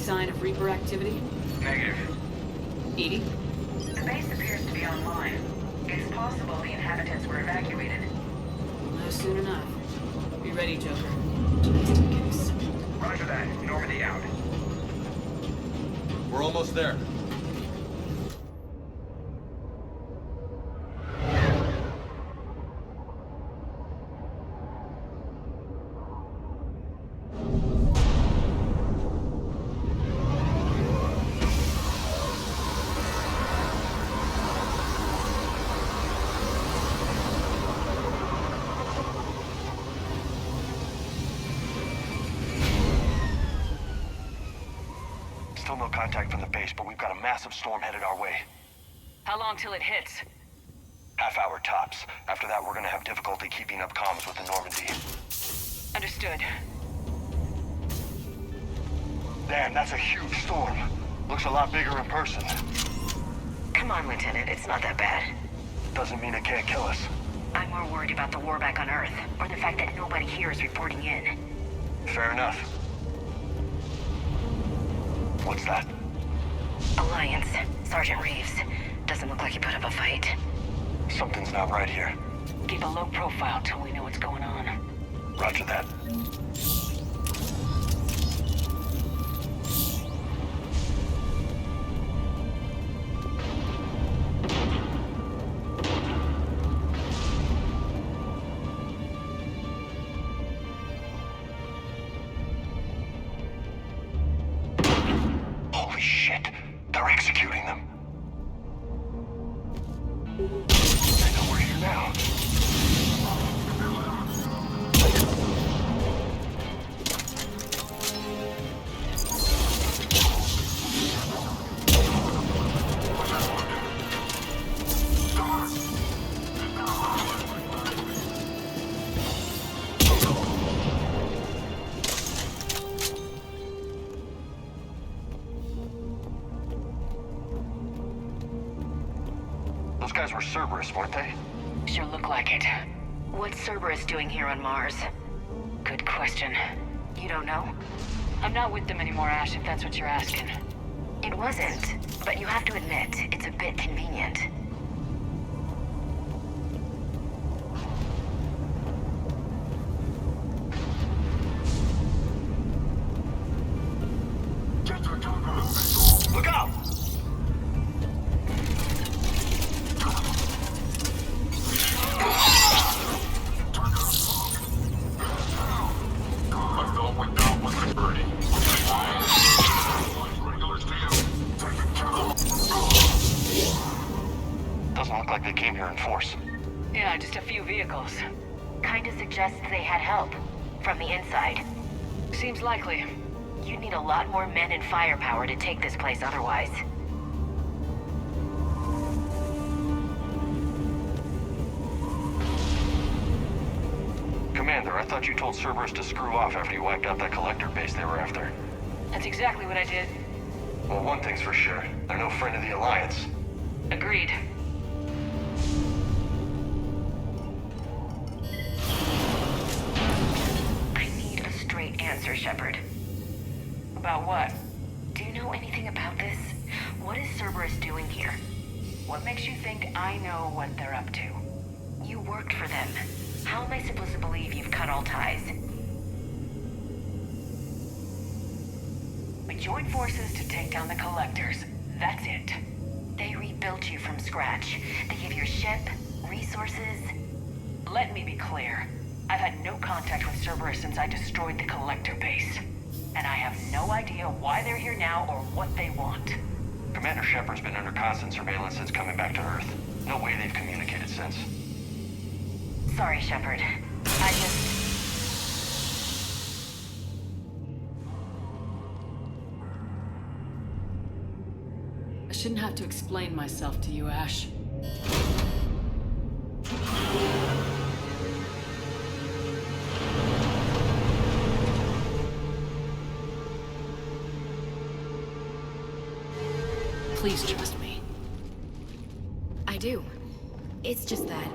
sign of Reaper activity? Negative. Edie? The base appears to be online. It's possible the inhabitants were evacuated. No, soon enough. Be ready, Joker. Just in case. Roger that. Normandy out. We're almost there. Still no contact from the base, but we've got a massive storm headed our way. How long till it hits? Half-hour tops. After that, we're gonna have difficulty keeping up comms with the Normandy. Understood. Damn, that's a huge storm. Looks a lot bigger in person. Come on, Lieutenant. It's not that bad. Doesn't mean it can't kill us. I'm more worried about the war back on Earth, or the fact that nobody here is reporting in. Fair enough. What's that? Alliance. Sergeant Reeves. Doesn't look like he put up a fight. Something's not right here. Keep a low profile till we know what's going on. Roger that. Holy shit! They're executing them. I know we're here now. Those guys were Cerberus, weren't they? Sure look like it. What's Cerberus doing here on Mars? Good question. You don't know? I'm not with them anymore, Ash, if that's what you're asking. It wasn't, but you have to admit, it's a bit convenient. Look out! Doesn't look like they came here in force. Yeah, just a few vehicles. Kinda suggests they had help. From the inside. Seems likely. You'd need a lot more men and firepower to take this place otherwise. Commander, I thought you told Cerberus to screw off after you wiped out that collector base they were after. That's exactly what I did. Well, one thing's for sure. They're no friend of the Alliance. Agreed. I need a straight answer, Shepard. About what? Do you know anything about this? What is Cerberus doing here? What makes you think I know what they're up to? You worked for them. How am I supposed to believe you've cut all ties? We joined forces to take down the collectors. That's it. They rebuilt you from scratch. They gave you a ship, resources. Let me be clear. I've had no contact with Cerberus since I destroyed the collector base. And I have no idea why they're here now or what they want. Commander Shepard's been under constant surveillance since coming back to Earth. No way they've communicated since. Sorry, Shepard. I just... I shouldn't have to explain myself to you, Ash. Please trust me. I do. It's just that...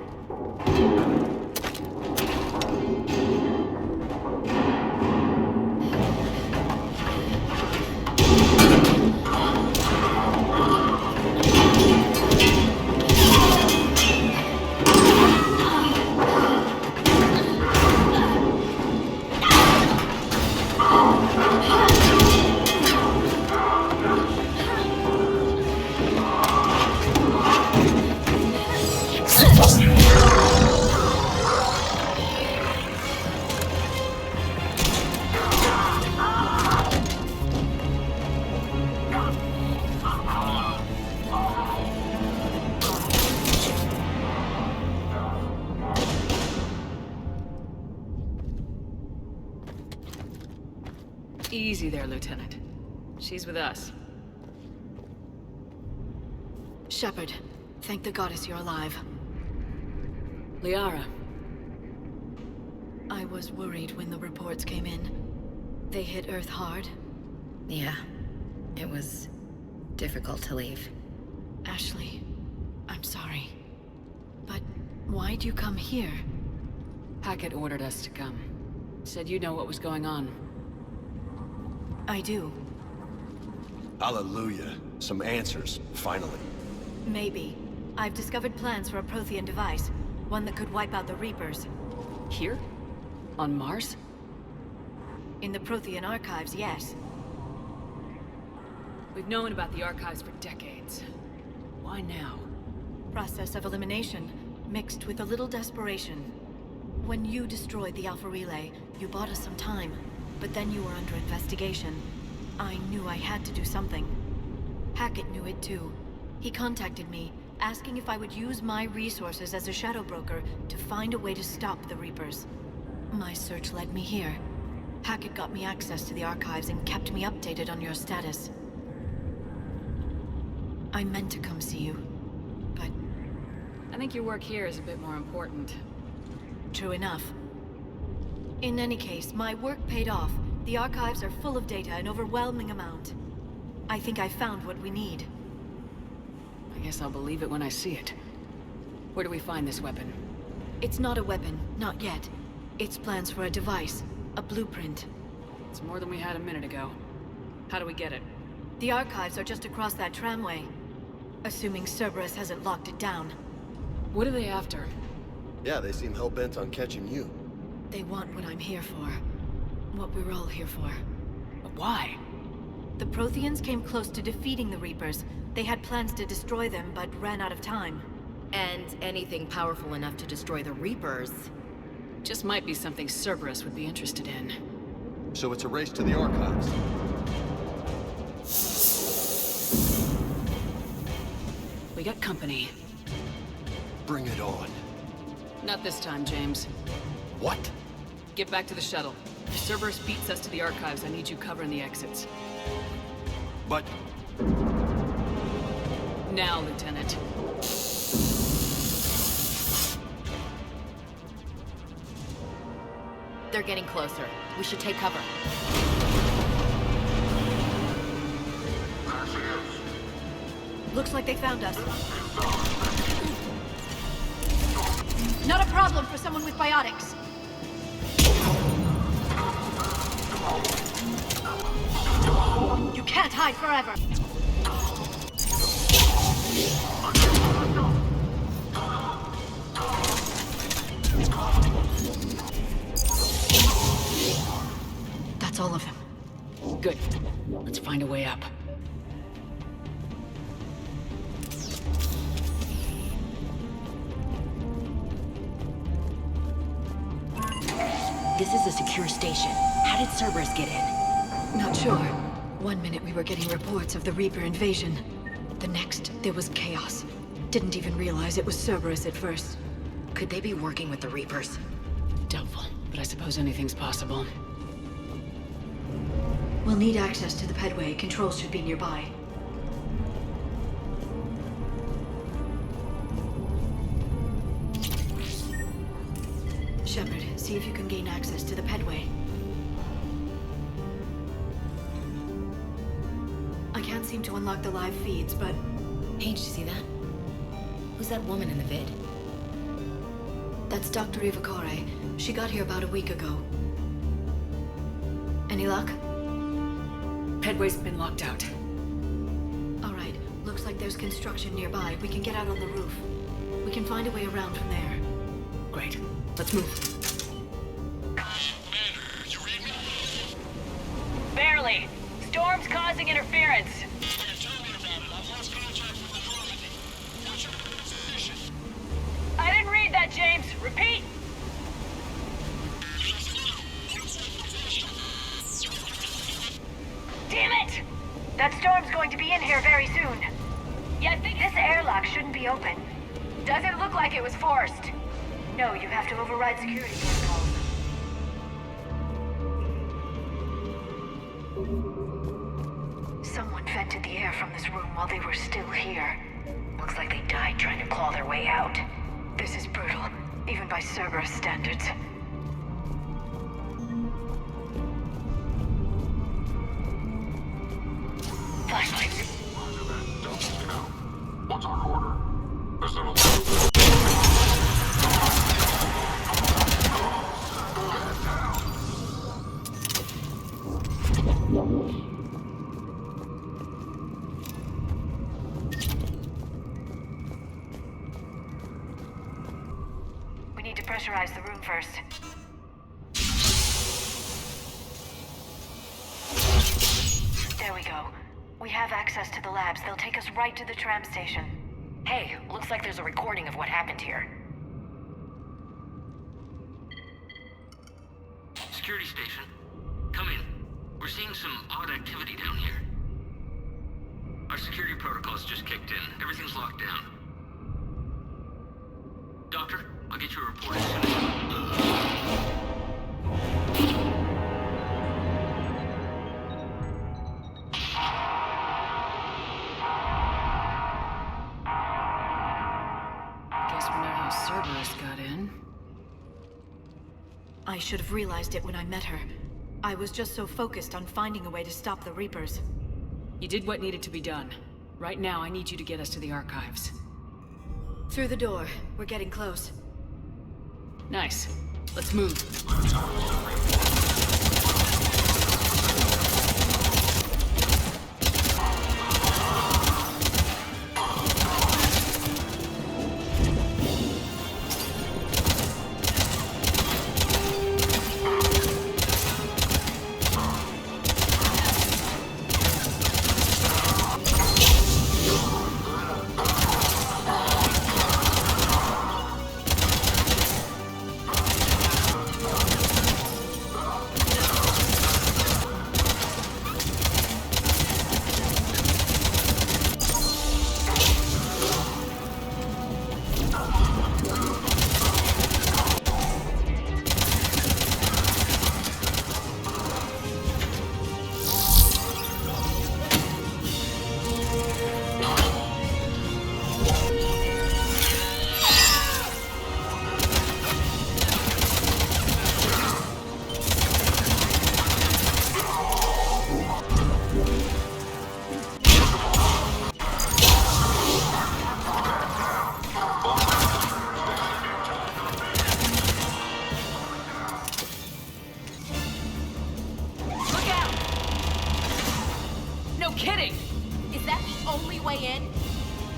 Easy there, Lieutenant. She's with us. Shepard, thank the goddess you're alive. Liara. I was worried when the reports came in. They hit Earth hard. Yeah. It was difficult to leave. Ashely, I'm sorry. But why'd you come here? Hackett ordered us to come. Said you know what was going on. I do. Hallelujah. Some answers, finally. Maybe. I've discovered plans for a Prothean device. One that could wipe out the Reapers. Here? On Mars? In the Prothean archives, yes. We've known about the archives for decades. Why now? Process of elimination, mixed with a little desperation. When you destroyed the Alpha Relay, you bought us some time. But then you were under investigation. I knew I had to do something. Hackett knew it too. He contacted me, asking if I would use my resources as a shadow broker to find a way to stop the Reapers. My search led me here. Hackett got me access to the archives and kept me updated on your status. I meant to come see you, but... I think your work here is a bit more important. True enough. In any case, my work paid off. The archives are full of data, an overwhelming amount. I think I found what we need. I guess I'll believe it when I see it. Where do we find this weapon? It's not a weapon, not yet. It's plans for a device, a blueprint. It's more than we had a minute ago. How do we get it? The archives are just across that tramway. Assuming Cerberus hasn't locked it down. What are they after? Yeah, they seem hell-bent on catching you. They want what I'm here for. What we're all here for. But why? The Protheans came close to defeating the Reapers. They had plans to destroy them, but ran out of time. And anything powerful enough to destroy the Reapers. Just might be something Cerberus would be interested in. So it's a race to the archives. We got company. Bring it on. Not this time, James. What? Get back to the shuttle. If Cerberus beats us to the archives, I need you covering the exits. But... Now, Lieutenant. They're getting closer. We should take cover. Looks like they found us. Not a problem for someone with biotics. You can't hide forever. That's all of them. Good. Let's find a way up. This is a secure station. How did Cerberus get in? Not sure. One minute we were getting reports of the Reaper invasion. The next, there was chaos. Didn't even realize it was Cerberus at first. Could they be working with the Reapers? Doubtful, but I suppose anything's possible. We'll need access to the pedway. Controls should be nearby. Shepard, see if you can gain access to the pedway. I can't seem to unlock the live feeds, but... Hey, did you see that? Who's that woman in the vid? That's Dr. Ivakare. She got here about a week ago. Any luck? Pedway's been locked out. All right. Looks like there's construction nearby. We can get out on the roof. We can find a way around from there. Great. Let's move. Commander, you read me? Barely. Storm's causing interference. Tell me about it. I've lost contact with the Normandy. What's your position? I didn't read that, James. Repeat. Damn it! That storm's going to be in here very soon. Yeah, I think this airlock shouldn't be open. Doesn't look like it was forced. No, you have to override security protocols. Someone vented the air from this room while they were still here. Looks like they died trying to claw their way out. This is brutal, even by Cerberus standards. Flashlight. What's our order? We need to pressurize the room first. There we go. We have access to the labs. They'll take us right to the tram station. Hey, looks like there's a recording of what happened here. Security station. Come in. We're seeing some odd activity down here. Our security protocols just kicked in. Everything's locked down. Doctor, I'll get you a report as soon as... Guess we know how Cerberus got in. I should have realized it when I met her. I was just so focused on finding a way to stop the Reapers. You did what needed to be done. Right now, I need you to get us to the archives. Through the door. We're getting close. Nice. Let's move.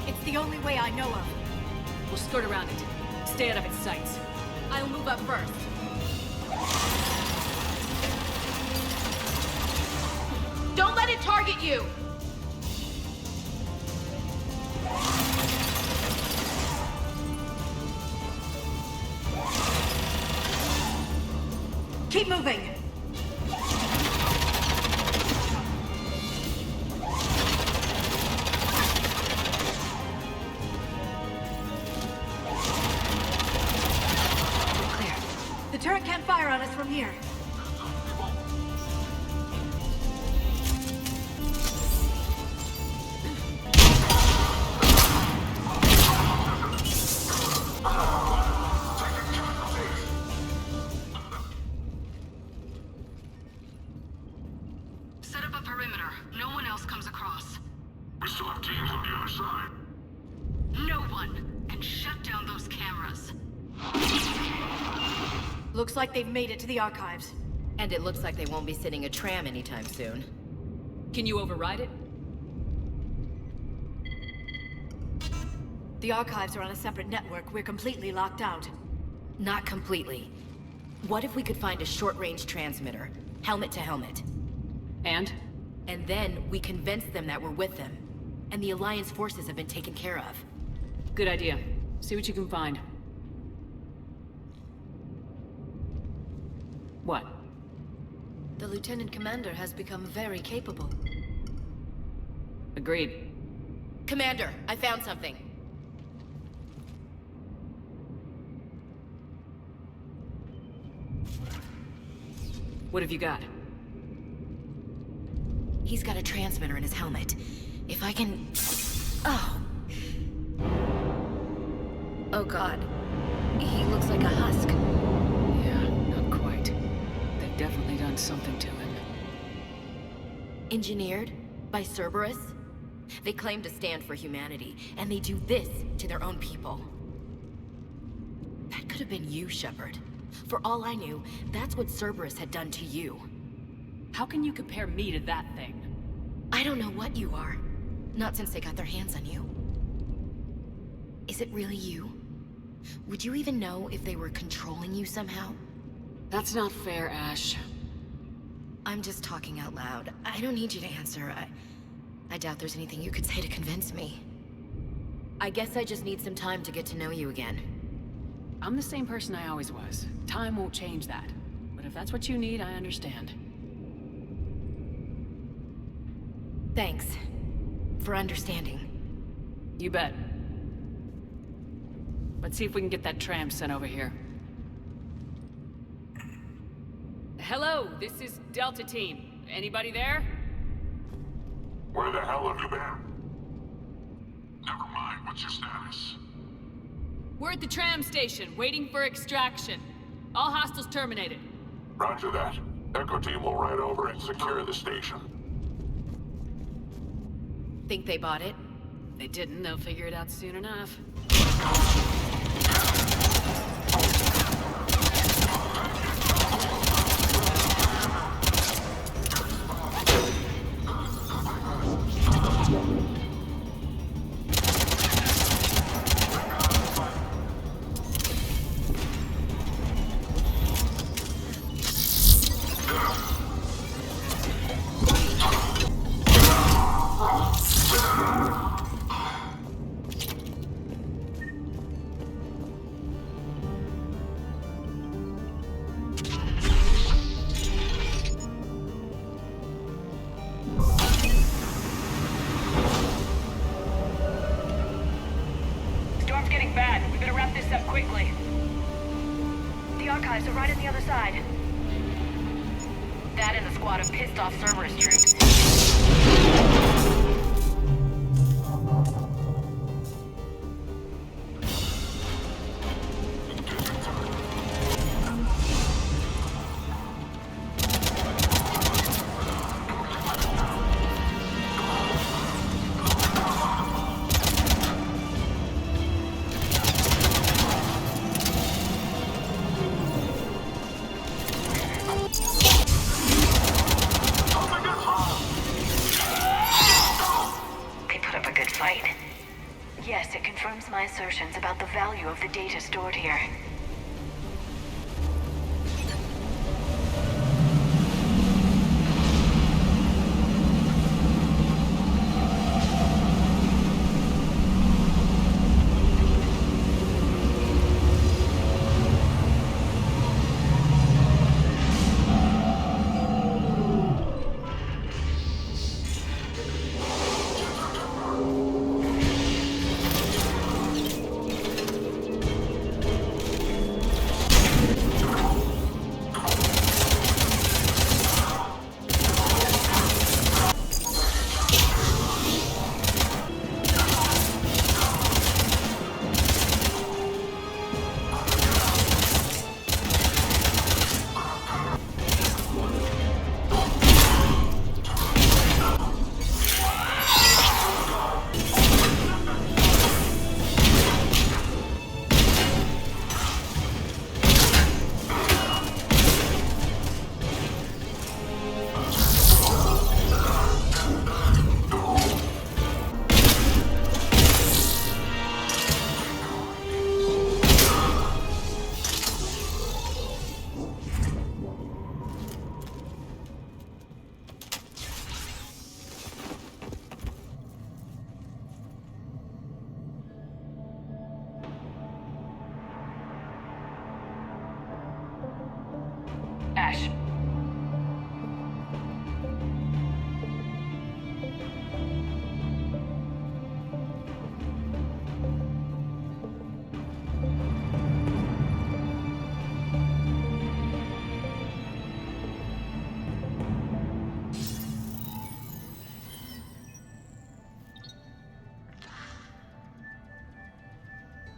It's the only way I know of. We'll skirt around it. Stay out of its sights. I'll move up first. Don't let it target you! Keep moving! Clear. The turret can't fire on us from here. Set up a perimeter. No one else comes across. We still have teams on the other side. No one can shut down those cameras. Looks like they've made it to the archives. And it looks like they won't be sitting a tram anytime soon. Can you override it? The archives are on a separate network. We're completely locked out. Not completely. What if we could find a short-range transmitter, helmet to helmet? And? And then we convince them that we're with them, and the Alliance forces have been taken care of. Good idea. See what you can find. What? The Lieutenant Commander has become very capable. Agreed. Commander, I found something. What have you got? He's got a transmitter in his helmet. If I can... Oh. Oh god. He looks like a husk. Yeah, not quite. They've definitely done something to him. Engineered by Cerberus? They claim to stand for humanity, and they do this to their own people. That could have been you, Shepard. For all I knew, that's what Cerberus had done to you. How can you compare me to that thing? I don't know what you are. Not since they got their hands on you. Is it really you? Would you even know if they were controlling you somehow? That's not fair, Ash. I'm just talking out loud. I don't need you to answer. I doubt there's anything you could say to convince me. I guess I just need some time to get to know you again. I'm the same person I always was. Time won't change that. But if that's what you need, I understand. Thanks. For understanding. You bet. Let's see if we can get that tram sent over here. Hello, this is Delta Team. Anybody there? Where the hell have you been? Never mind, what's your status? We're at the tram station, waiting for extraction. All hostiles terminated. Roger that. Echo Team will ride over and secure the station. Think they bought it? If they didn't, they'll figure it out soon enough. That and the squad of pissed-off Cerberus troops. Yes, it confirms my assertions about the value of the data stored here. Ash.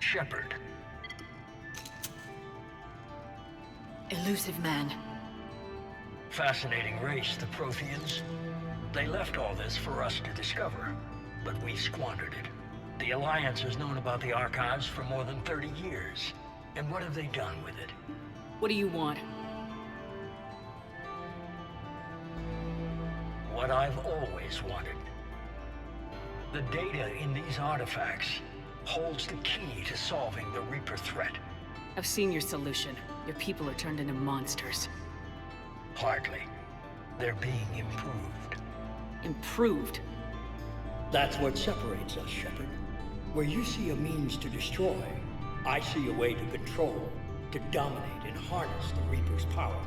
Shepard. Elusive man. Fascinating race, the Protheans. They left all this for us to discover, but we squandered it. The Alliance has known about the archives for more than 30 years. And what have they done with it? What do you want? What I've always wanted. The data in these artifacts holds the key to solving the Reaper threat. I've seen your solution. Your people are turned into monsters. Hardly. They're being improved. Improved? That's what separates us, Shepard. Where you see a means to destroy, I see a way to control, to dominate and harness the Reaper's power.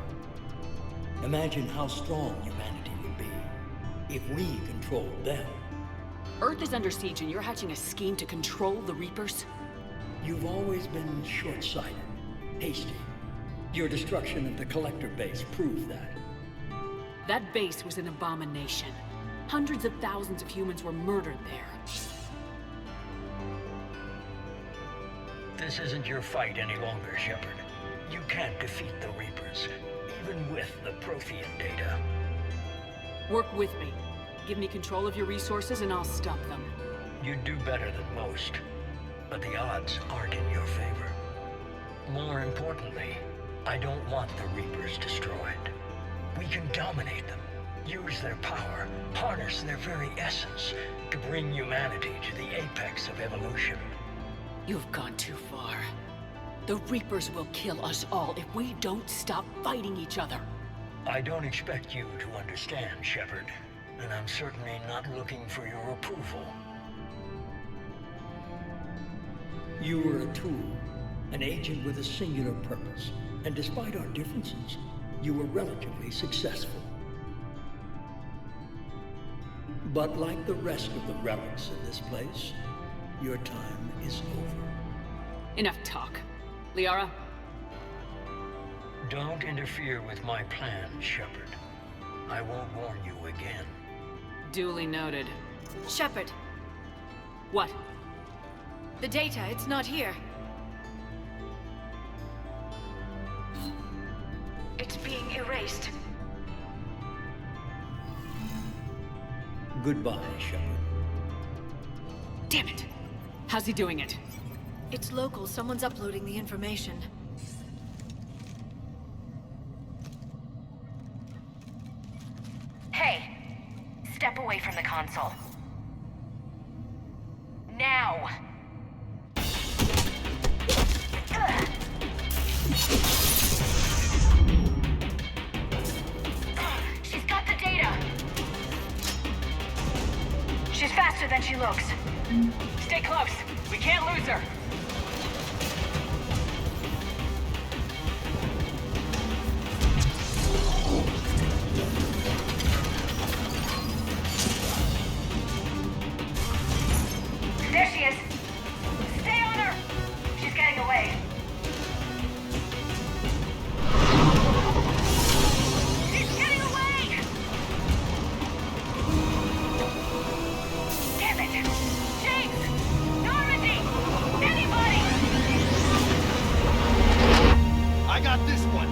Imagine how strong humanity would be if we controlled them. Earth is under siege and you're hatching a scheme to control the Reapers? You've always been short-sighted, hasty. Your destruction of the Collector base proved that. That base was an abomination. Hundreds of thousands of humans were murdered there. This isn't your fight any longer, Shepard. You can't defeat the Reapers, even with the Prothean data. Work with me. Give me control of your resources and I'll stop them. You'd do better than most, but the odds aren't in your favor. More importantly, I don't want the Reapers destroyed. We can dominate them, use their power, harness their very essence to bring humanity to the apex of evolution. You've gone too far. The Reapers will kill us all if we don't stop fighting each other. I don't expect you to understand, Shepard, and I'm certainly not looking for your approval. You were a tool, an agent with a singular purpose, and despite our differences, you were relatively successful. But like the rest of the relics in this place, your time is over. Enough talk. Liara? Don't interfere with my plan, Shepard. I won't warn you again. Duly noted. Shepard, What? the data, it's not here. It's being erased. Goodbye, Shepard. Damn it! How's he doing it? It's local. Someone's uploading the information. Hey, step away from the console. Now! Ugh. She's got the data! She's faster than she looks. Stay close. We can't lose her. There she is. Stay on her. She's getting away. She's getting away! Damn it! James! Normandy! Anybody! I got this one.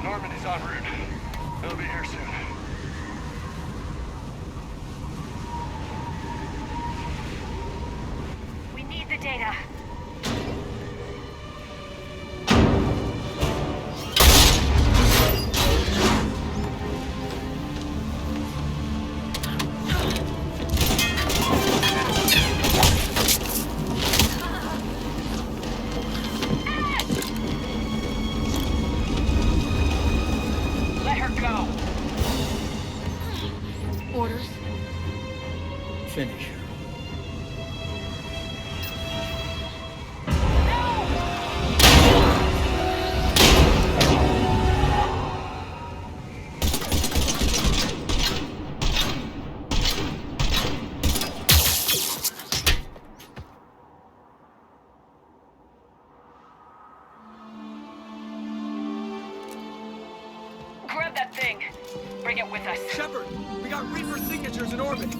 Normandy's en route. He'll be here soon. We need the data. Orders? finish her. Grab that thing. Bring it with us. Shepard, we got Reaper signatures in orbit.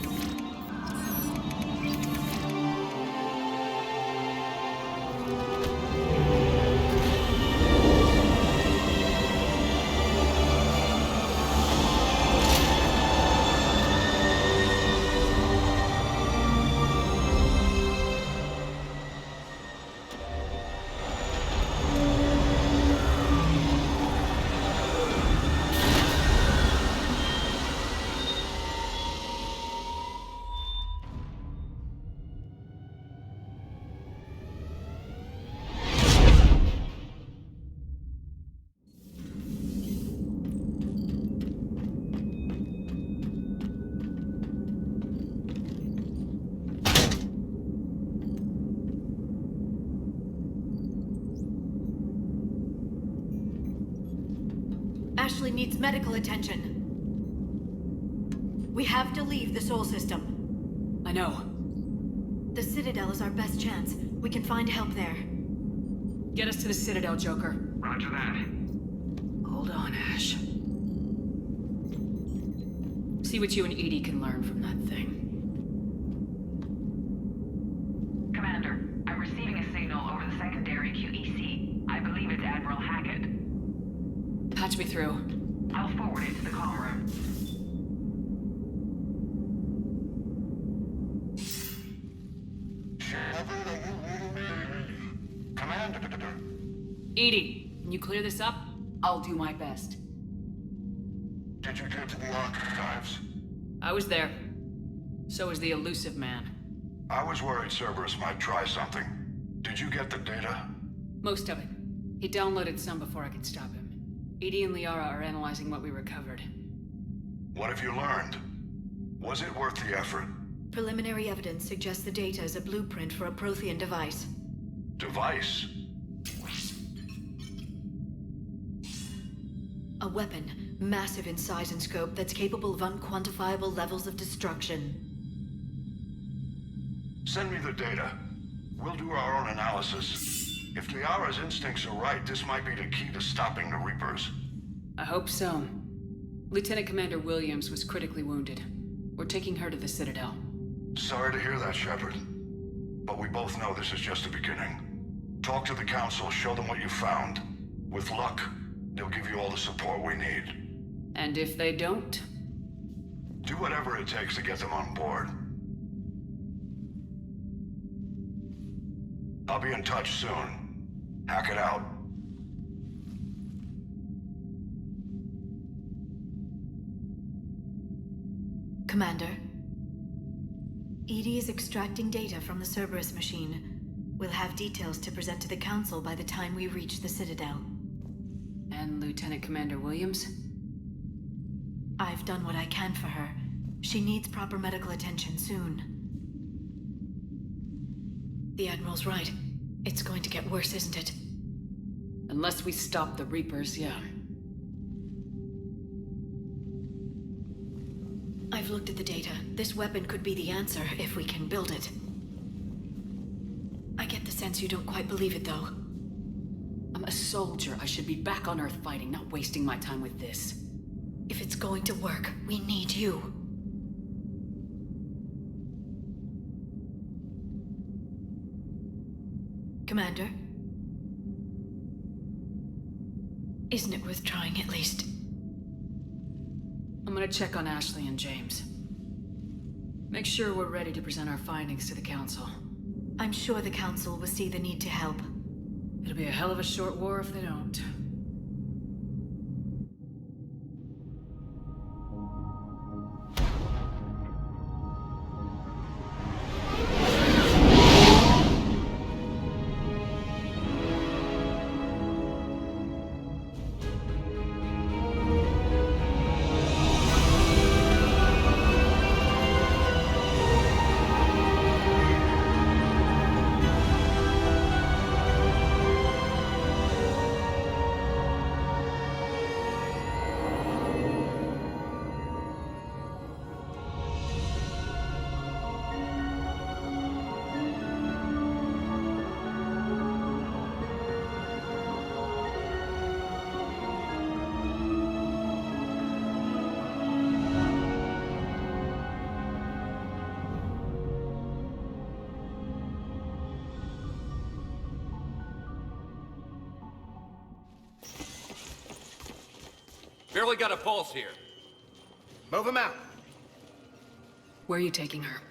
Ashely needs medical attention. We have to leave the Sol system. I know. The Citadel is our best chance. We can find help there. Get us to the Citadel, Joker. Roger that. Hold on, Ash. See what you and Edie can learn from that thing. Commander, I'm receiving a signal over the secondary QEC. I believe it's Admiral Hackett. Patch me through. I'll forward it to the comm room. Commander. Edie, can you clear this up? I'll do my best. Did you get to the archives? I was there. So was the elusive man. I was worried Cerberus might try something. Did you get the data? Most of it. He downloaded some before I could stop him. Edie and Liara are analyzing what we recovered. What have you learned? Was it worth the effort? Preliminary evidence suggests the data is a blueprint for a Prothean device. Device? A weapon, massive in size and scope, that's capable of unquantifiable levels of destruction. Send me the data. We'll do our own analysis. If Liara's instincts are right, this might be the key to stopping the Reapers. I hope so. Lieutenant Commander Williams was critically wounded. We're taking her to the Citadel. Sorry to hear that, Shepard. But we both know this is just the beginning. Talk to the Council, show them what you found. With luck, they'll give you all the support we need. And if they don't? Do whatever it takes to get them on board. I'll be in touch soon. Hack it out. Commander, Edie is extracting data from the Cerberus machine. We'll have details to present to the Council by the time we reach the Citadel. And Lieutenant Commander Williams? I've done what I can for her. She needs proper medical attention soon. The Admiral's right. It's going to get worse, isn't it? Unless we stop the Reapers, yeah. I've looked at the data. This weapon could be the answer if we can build it. I get the sense you don't quite believe it, though. I'm a soldier. I should be back on Earth fighting, not wasting my time with this. If it's going to work, we need you. Commander? Isn't it worth trying at least? I'm gonna check on Ashely and James. Make sure we're ready to present our findings to the Council. I'm sure the Council will see the need to help. It'll be a hell of a short war if they don't. really got a pulse here. Move him out. Where are you taking her?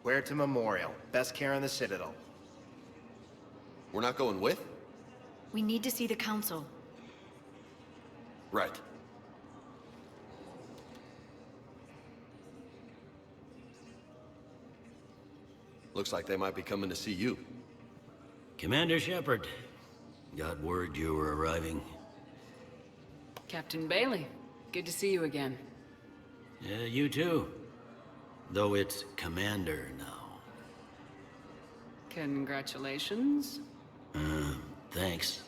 Where to Memorial. Best care in the Citadel. We're not going with? We need to see the Council. Right. Looks like they might be coming to see you. Commander Shepard. Got word you were arriving. Captain Bailey, good to see you again. You too. Though it's Commander now. Congratulations. Thanks.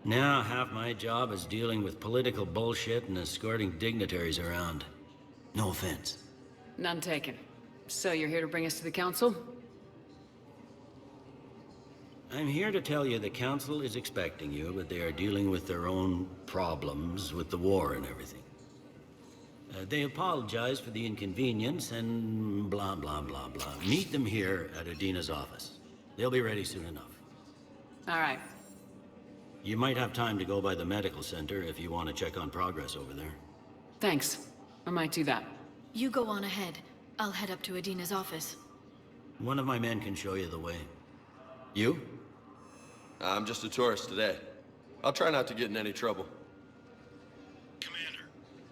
Now half my job is dealing with political bullshit and escorting dignitaries around. No offense. None taken. So you're here to bring us to the Council? I'm here to tell you the Council is expecting you, but they are dealing with their own problems with the war and everything. They apologize for the inconvenience and blah, blah, blah, blah. Meet them here at Adina's office. They'll be ready soon enough. All right. You might have time to go by the medical center if you want to check on progress over there. Thanks. I might do that. You go on ahead. I'll head up to Adina's office. One of my men can show you the way. You? I'm just a tourist today. I'll try not to get in any trouble. Commander,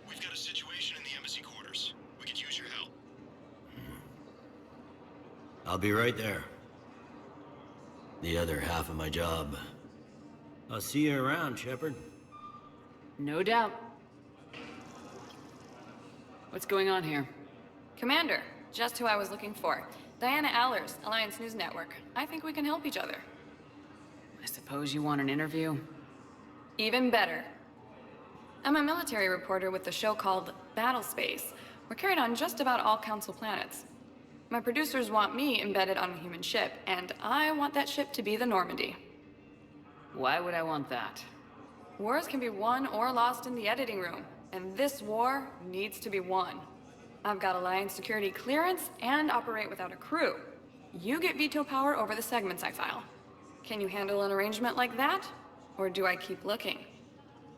we've got a situation in the embassy quarters. We could use your help. I'll be right there. The other half of my job. I'll see you around, Shepard. No doubt. What's going on here? Commander, just who I was looking for. Diana Allers, Alliance News Network. I think we can help each other. I suppose you want an interview? Even better. I'm a military reporter with the show called Battle Space. We're carried on just about all Council planets. My producers want me embedded on a human ship, and I want that ship to be the Normandy. Why would I want that? Wars can be won or lost in the editing room, and this war needs to be won. I've got Alliance security clearance and operate without a crew. You get veto power over the segments I file. Can you handle an arrangement like that? Or do I keep looking?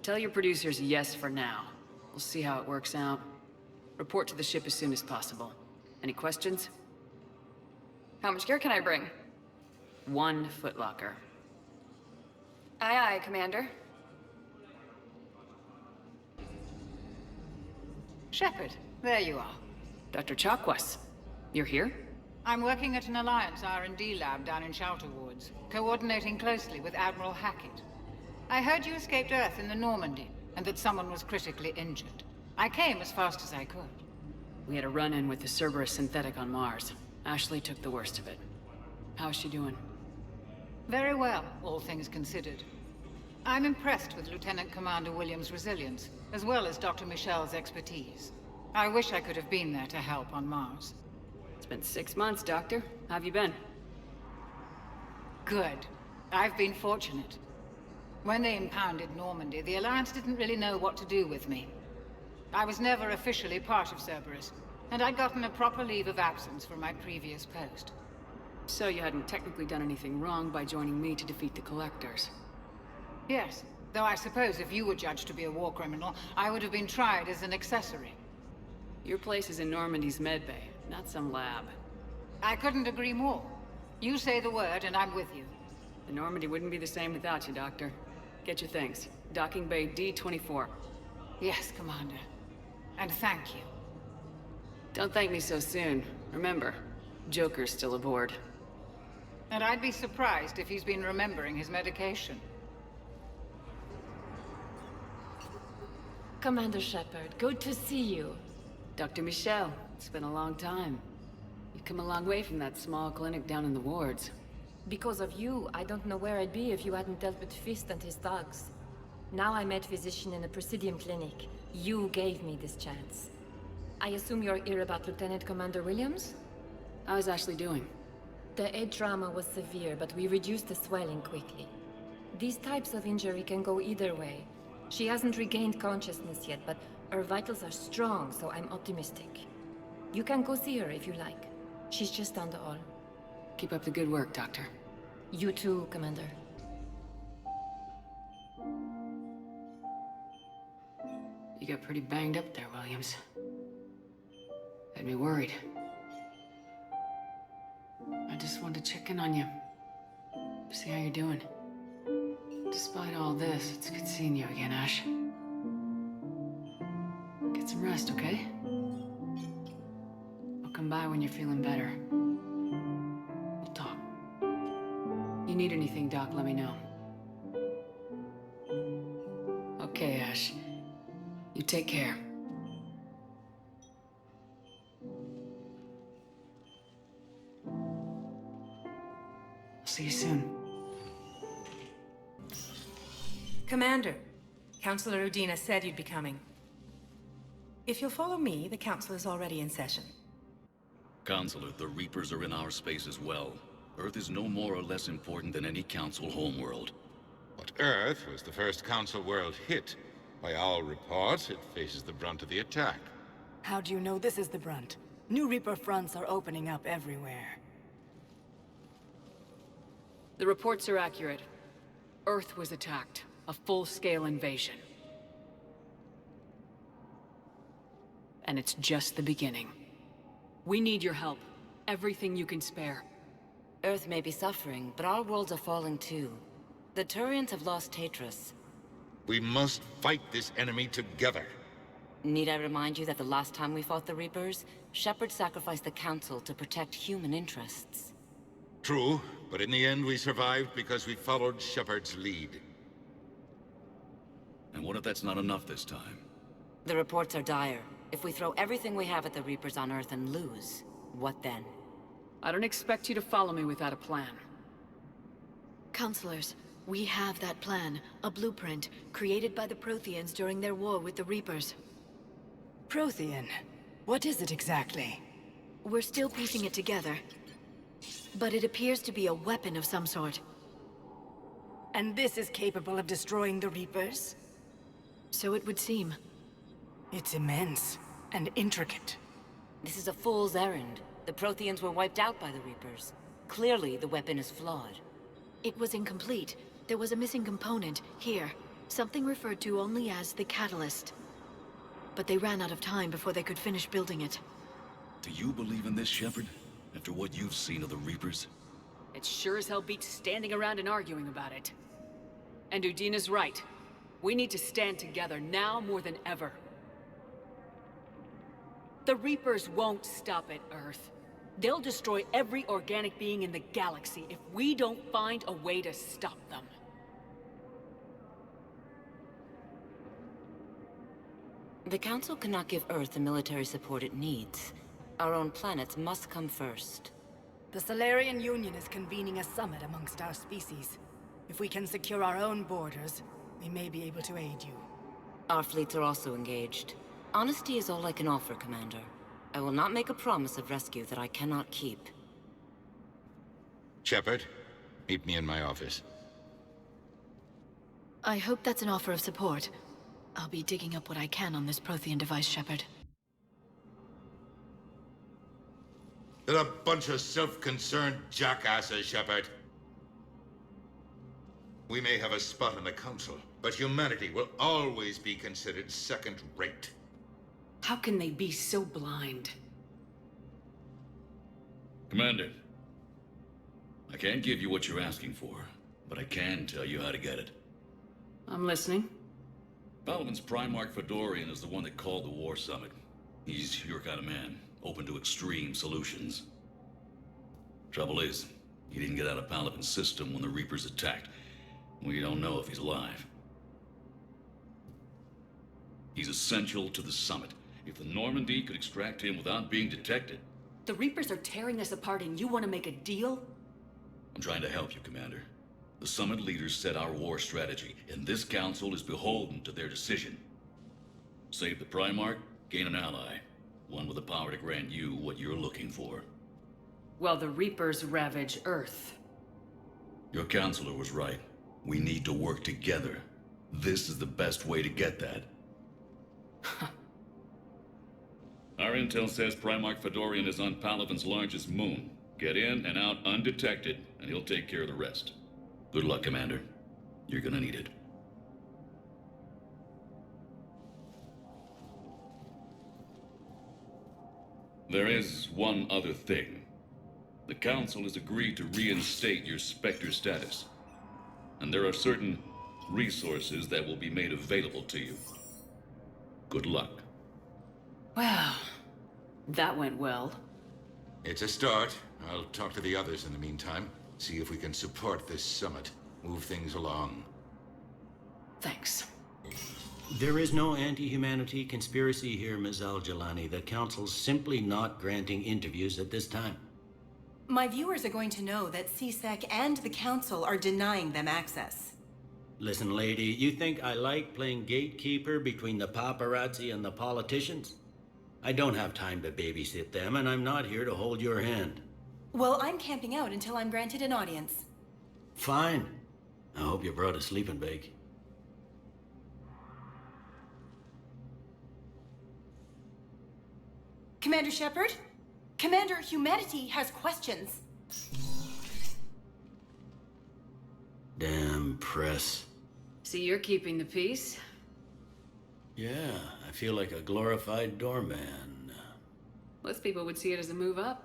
Tell your producers yes for now. We'll see how it works out. Report to the ship as soon as possible. Any questions? How much gear can I bring? 1 footlocker. Aye, aye, Commander. Shepard, there you are. Dr. Chakwas, you're here? I'm working at an Alliance R&D lab down in Shelter Woods, coordinating closely with Admiral Hackett. I heard you escaped Earth in the Normandy, and that someone was critically injured. I came as fast as I could. We had a run-in with the Cerberus synthetic on Mars. Ashley took the worst of it. How's she doing? Very well, all things considered. I'm impressed with Lieutenant Commander Williams' resilience, as well as Dr. Michel's expertise. I wish I could have been there to help on Mars. It's been 6 months, Doctor. How have you been? Good. I've been fortunate. When they impounded Normandy, the Alliance didn't really know what to do with me. I was never officially part of Cerberus, and I'd gotten a proper leave of absence from my previous post. So you hadn't technically done anything wrong by joining me to defeat the Collectors? Yes, though I suppose if you were judged to be a war criminal, I would have been tried as an accessory. Your place is in Normandy's medbay, not some lab. I couldn't agree more. You say the word and I'm with you. The Normandy wouldn't be the same without you, Doctor. Get your things. Docking Bay D-24. Yes, Commander. And thank you. Don't thank me so soon. Remember, Joker's still aboard. And I'd be surprised if he's been remembering his medication. Commander Shepard, good to see you. Dr. Michel, it's been a long time. You've come a long way from that small clinic down in the wards. Because of you, I don't know where I'd be if you hadn't dealt with Fist and his thugs. Now I'm head physician in the Presidium Clinic. You gave me this chance. I assume you're here about Lieutenant Commander Williams? How's Ashley doing? The head trauma was severe, but we reduced the swelling quickly. These types of injury can go either way. She hasn't regained consciousness yet, but her vitals are strong, so I'm optimistic. You can go see her if you like. She's just down the hall. Keep up the good work, Doctor. You too, Commander. You got pretty banged up there, Williams. Had me worried. I just wanted to check in on you. See how you're doing. Despite all this, it's good seeing you again, Ash. Get some rest, okay? I'll come by when you're feeling better. We'll talk. You need anything, Doc, let me know. Okay, Ash. You take care. I'll see you soon. Commander, Councilor Udina said you'd be coming. If you'll follow me, the council is already in session. Counselor, the Reapers are in our space as well. Earth is no more or less important than any council homeworld. But Earth was the first council world hit. By all reports, it faces the brunt of the attack. How do you know this is the brunt? New Reaper fronts are opening up everywhere. The reports are accurate. Earth was attacked. A full-scale invasion. And it's just the beginning. We need your help. Everything you can spare. Earth may be suffering, but our worlds are falling too. The Turians have lost Tatris. We must fight this enemy together. Need I remind you that the last time we fought the Reapers, Shepard sacrificed the Council to protect human interests? True, but in the end we survived because we followed Shepard's lead. And what if that's not enough this time? The reports are dire. If we throw everything we have at the Reapers on Earth and lose, what then? I don't expect you to follow me without a plan. Counselors, we have that plan. A blueprint, created by the Protheans during their war with the Reapers. Prothean? What is it exactly? We're still piecing it together. But it appears to be a weapon of some sort. And this is capable of destroying the Reapers? So it would seem. It's immense and intricate. This is a fool's errand. The Protheans were wiped out by the Reapers. Clearly, the weapon is flawed. It was incomplete. There was a missing component, here. Something referred to only as the catalyst. But they ran out of time before they could finish building it. Do you believe in this, Shepard? After what you've seen of the Reapers? It sure as hell beats standing around and arguing about it. And Udina's right. We need to stand together now more than ever. The Reapers won't stop at Earth. They'll destroy every organic being in the galaxy if we don't find a way to stop them. The Council cannot give Earth the military support it needs. Our own planets must come first. The Solarian Union is convening a summit amongst our species. If we can secure our own borders, we may be able to aid you. Our fleets are also engaged. Honesty is all I can offer, Commander. I will not make a promise of rescue that I cannot keep. Shepard, meet me in my office. I hope that's an offer of support. I'll be digging up what I can on this Prothean device, Shepard. They're a bunch of self-concerned jackasses, Shepard. We may have a spot in the Council, but humanity will always be considered second-rate. How can they be so blind? Commander, I can't give you what you're asking for, but I can tell you how to get it. I'm listening. Palaven's Primarch Fedorian is the one that called the War Summit. He's your kind of man, open to extreme solutions. Trouble is, he didn't get out of Palaven's system when the Reapers attacked. We don't know if he's alive. He's essential to the summit. If the Normandy could extract him without being detected... The Reapers are tearing us apart and you want to make a deal? I'm trying to help you, Commander. The summit leaders set our war strategy, and this council is beholden to their decision. Save the Primarch, gain an ally. One with the power to grant you what you're looking for. Well, the Reapers ravage Earth. Your counselor was right. We need to work together. This is the best way to get that. Our intel says Primarch Fedorian is on Palaven's largest moon. Get in and out undetected, and he'll take care of the rest. Good luck, Commander. You're gonna need it. There is one other thing. The Council has agreed to reinstate your Spectre status. And there are certain resources that will be made available to you. Good luck. Well, that went well. It's a start. I'll talk to the others in the meantime. See if we can support this summit. Move things along. Thanks. There is no anti-humanity conspiracy here, Ms. Al-Jalani. The Council's simply not granting interviews at this time. My viewers are going to know that CSEC and the Council are denying them access. Listen, lady, you think I like playing gatekeeper between the paparazzi and the politicians? I don't have time to babysit them, and I'm not here to hold your hand. Well, I'm camping out until I'm granted an audience. Fine. I hope you brought a sleeping bag. Commander Shepard? Commander, humanity has questions. Damn press. See, you're keeping the peace? Yeah, I feel like a glorified doorman. Most people would see it as a move up.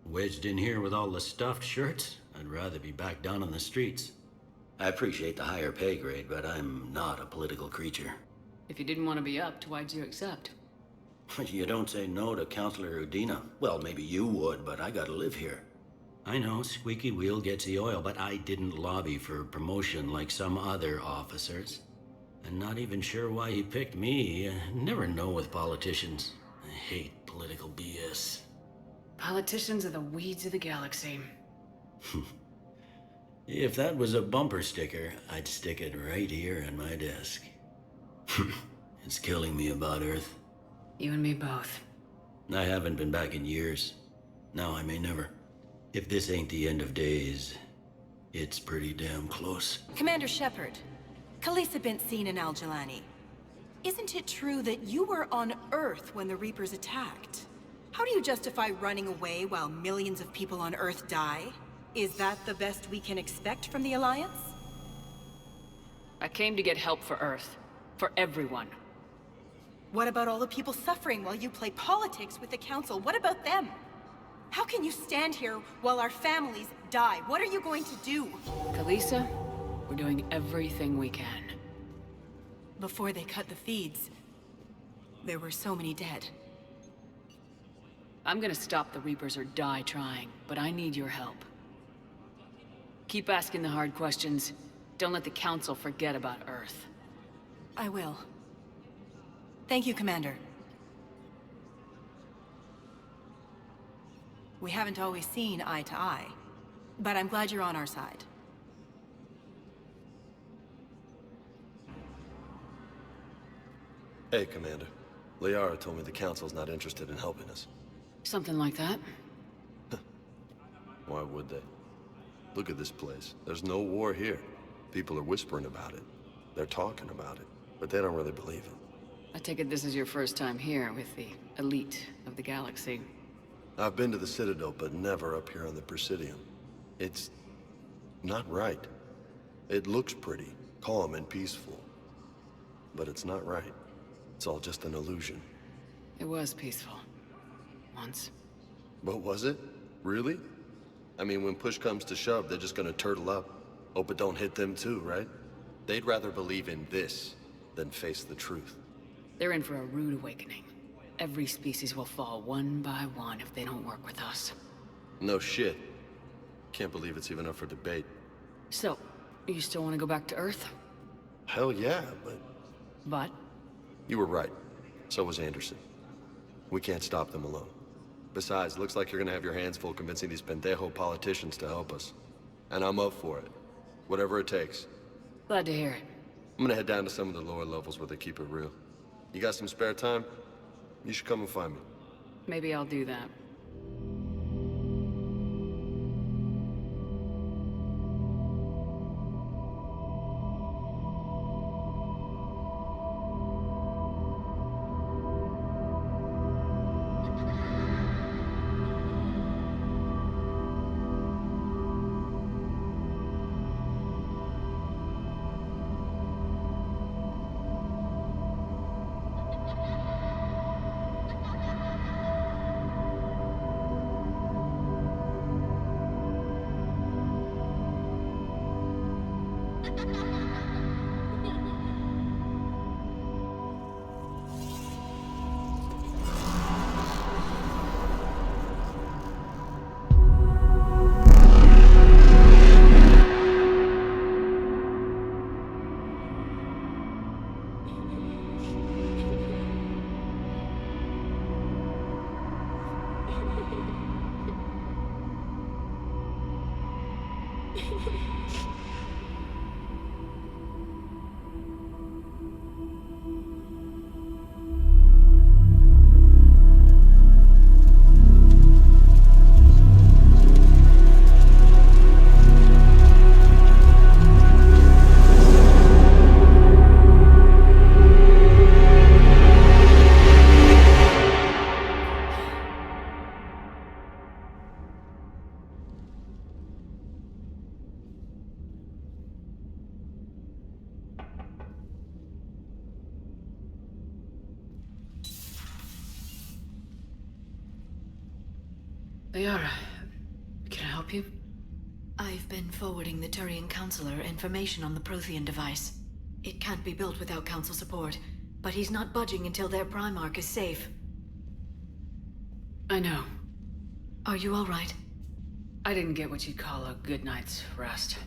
Wedged in here with all the stuffed shirts, I'd rather be back down on the streets. I appreciate the higher pay grade, but I'm not a political creature. If you didn't want to be upped, why'd you accept? You don't say no to Counselor Udina. Well, maybe you would, but I gotta live here. I know, squeaky wheel gets the oil, but I didn't lobby for promotion like some other officers. I'm not even sure why he picked me. Never know with politicians. I hate political BS. Politicians are the weeds of the galaxy. If that was a bumper sticker, I'd stick it right here on my desk. It's killing me about Earth. You and me both. I haven't been back in years. Now I may never. If this ain't the end of days, it's pretty damn close. Commander Shepard, Khaleesa bint Xene and Al-Jalani. Isn't it true that you were on Earth when the Reapers attacked? How do you justify running away while millions of people on Earth die? Is that the best we can expect from the Alliance? I came to get help for Earth. For everyone. What about all the people suffering while you play politics with the Council? What about them? How can you stand here while our families die? What are you going to do? Khaleesa, we're doing everything we can. Before they cut the feeds, there were so many dead. I'm gonna stop the Reapers or die trying, but I need your help. Keep asking the hard questions. Don't let the Council forget about Earth. I will. Thank you, Commander. We haven't always seen eye to eye, but I'm glad you're on our side. Hey, Commander. Liara told me the Council's not interested in helping us. Something like that. Why would they? Look at this place. There's no war here. People are whispering about it. They're talking about it, but they don't really believe it. I take it this is your first time here with the elite of the galaxy. I've been to the Citadel, but never up here on the Presidium. It's not right. It looks pretty, calm and peaceful. But it's not right. It's all just an illusion. It was peaceful. Once. But was it? Really? I mean, when push comes to shove, they're just gonna turtle up. Hope it don't hit them too, right? They'd rather believe in this than face the truth. They're in for a rude awakening. Every species will fall one by one if they don't work with us. No shit. Can't believe it's even up for debate. So, you still want to go back to Earth? Hell yeah, but... But? You were right. So was Anderson. We can't stop them alone. Besides, looks like you're gonna have your hands full convincing these pendejo politicians to help us. And I'm up for it. Whatever it takes. Glad to hear it. I'm gonna head down to some of the lower levels where they keep it real. You got some spare time? You should come and find me. Maybe I'll do that. Liara, can I help you? I've been forwarding the Turian Counselor information on the Prothean device. It can't be built without Council support, but he's not budging until their Primarch is safe. I know. Are you all right? I didn't get what you'd call a good night's rest.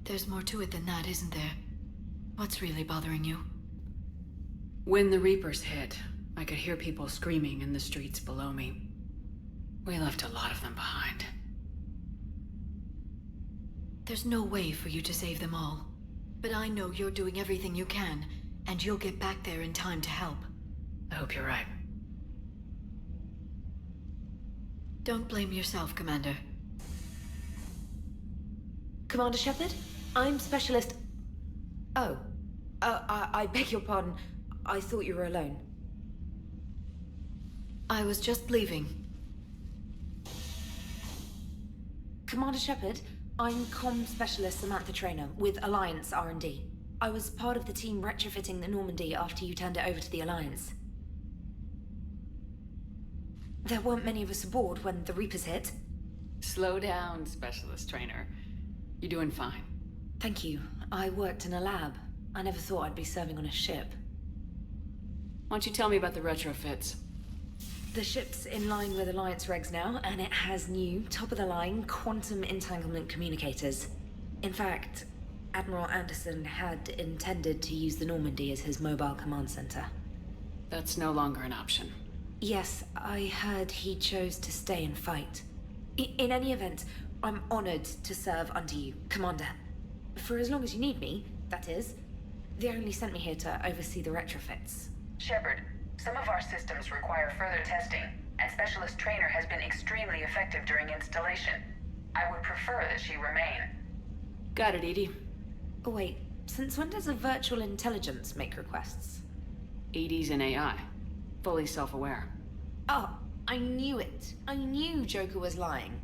There's more to it than that, isn't there? What's really bothering you? When the Reapers hit, I could hear people screaming in the streets below me. We left a lot of them behind. There's no way for you to save them all. But I know you're doing everything you can, and you'll get back there in time to help. I hope you're right. Don't blame yourself, Commander. Commander Shepard? I'm Specialist... Oh. I beg your pardon. I thought you were alone. I was just leaving. Commander Shepard, I'm Comm Specialist Samantha Traynor with Alliance R&D. I was part of the team retrofitting the Normandy after you turned it over to the Alliance. There weren't many of us aboard when the Reapers hit. Slow down, Specialist Traynor. You're doing fine. Thank you. I worked in a lab. I never thought I'd be serving on a ship. Why don't you tell me about the retrofits? The ship's in line with Alliance regs now, and it has new, top-of-the-line, quantum entanglement communicators. In fact, Admiral Anderson had intended to use the Normandy as his mobile command center. That's no longer an option. Yes, I heard he chose to stay and fight. In any event, I'm honored to serve under you, Commander. For as long as you need me, that is. They only sent me here to oversee the retrofits. Shepard, some of our systems require further testing, and Specialist Traynor has been extremely effective during installation. I would prefer that she remain. Got it, EDI. Oh, wait. Since when does a virtual intelligence make requests? EDI's an AI. Fully self-aware. Oh, I knew it. I knew Joker was lying.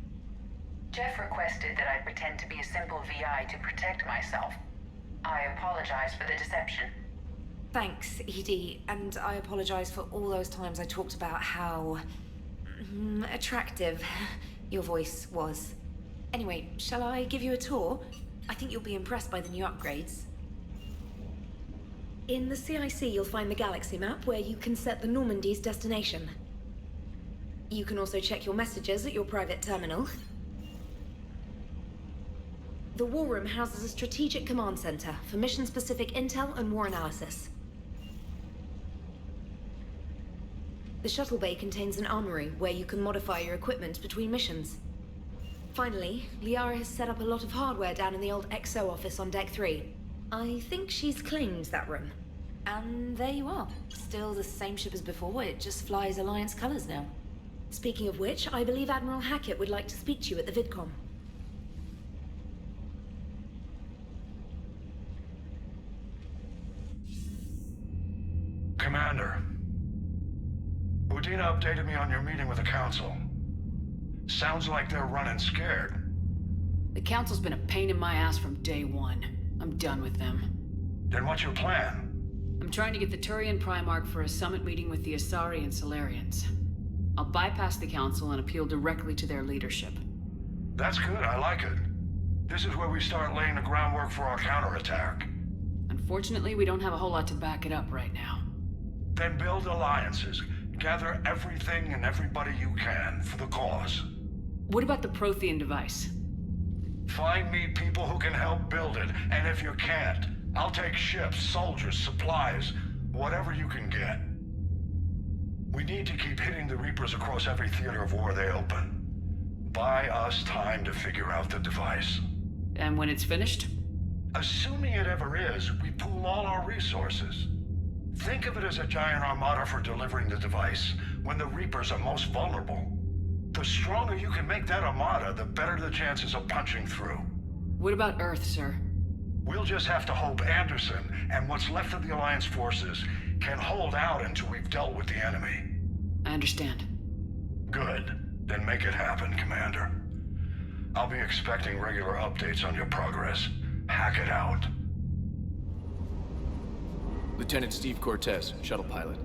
Jeff requested that I pretend to be a simple VI to protect myself. I apologize for the deception. Thanks, EDI, and I apologize for all those times I talked about how... attractive your voice was. Anyway, shall I give you a tour? I think you'll be impressed by the new upgrades. In the CIC, you'll find the galaxy map where you can set the Normandy's destination. You can also check your messages at your private terminal. The War Room houses a strategic command center for mission-specific intel and war analysis. The shuttle bay contains an armory where you can modify your equipment between missions. Finally, Liara has set up a lot of hardware down in the old XO office on Deck 3. I think she's claimed that room. And there you are. Still the same ship as before, it just flies Alliance colors now. Speaking of which, I believe Admiral Hackett would like to speak to you at the VidCom. Commander, Udina updated me on your meeting with the Council. Sounds like they're running scared. The Council's been a pain in my ass from day one. I'm done with them. Then what's your plan? I'm trying to get the Turian Primarch for a summit meeting with the Asari and Solarians. I'll bypass the Council and appeal directly to their leadership. That's good, I like it. This is where we start laying the groundwork for our counterattack. Unfortunately, we don't have a whole lot to back it up right now. Then build alliances. Gather everything and everybody you can for the cause. What about the Prothean device? Find me people who can help build it, and if you can't, I'll take ships, soldiers, supplies, whatever you can get. We need to keep hitting the Reapers across every theater of war they open. Buy us time to figure out the device. And when it's finished? Assuming it ever is, we pool all our resources. Think of it as a giant armada for delivering the device, when the Reapers are most vulnerable. The stronger you can make that armada, the better the chances of punching through. What about Earth, sir? We'll just have to hope Anderson, and what's left of the Alliance forces, can hold out until we've dealt with the enemy. I understand. Good. Then make it happen, Commander. I'll be expecting regular updates on your progress. Hack it out. Lieutenant Steve Cortez, shuttle pilot.